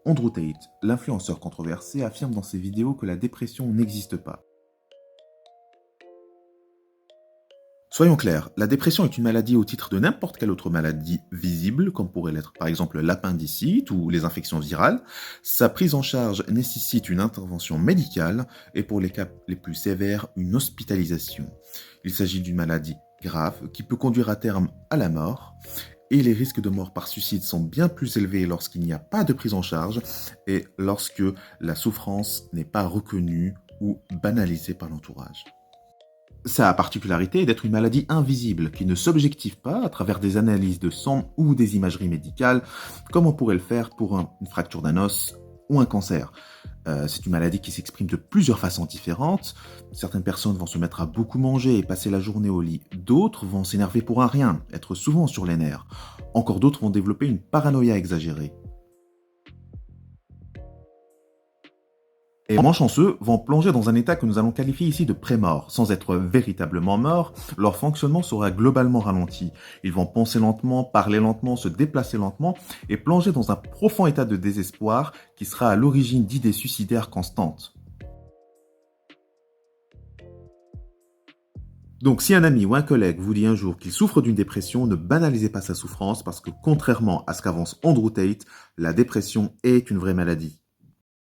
Andrew Tate, l'influenceur controversé, affirme dans ses vidéos que la dépression n'existe pas. Soyons clairs, la dépression est une maladie au titre de n'importe quelle autre maladie visible, comme pourrait l'être par exemple l'appendicite ou les infections virales. Sa prise en charge nécessite une intervention médicale et pour les cas les plus sévères, une hospitalisation. Il s'agit d'une maladie grave qui peut conduire à terme à la mort et les risques de mort par suicide sont bien plus élevés lorsqu'il n'y a pas de prise en charge et lorsque la souffrance n'est pas reconnue ou banalisée par l'entourage. Sa particularité est d'être une maladie invisible qui ne s'objective pas à travers des analyses de sang ou des imageries médicales, comme on pourrait le faire pour une fracture d'un os ou un cancer. C'est une maladie qui s'exprime de plusieurs façons différentes. Certaines personnes vont se mettre à beaucoup manger et passer la journée au lit. D'autres vont s'énerver pour un rien, être souvent sur les nerfs. Encore d'autres vont développer une paranoïa exagérée. Et les moins chanceux vont plonger dans un état que nous allons qualifier ici de pré-mort. Sans être véritablement morts, leur fonctionnement sera globalement ralenti. Ils vont penser lentement, parler lentement, se déplacer lentement et plonger dans un profond état de désespoir qui sera à l'origine d'idées suicidaires constantes. Donc si un ami ou un collègue vous dit un jour qu'il souffre d'une dépression, ne banalisez pas sa souffrance parce que contrairement à ce qu'avance Andrew Tate, la dépression est une vraie maladie.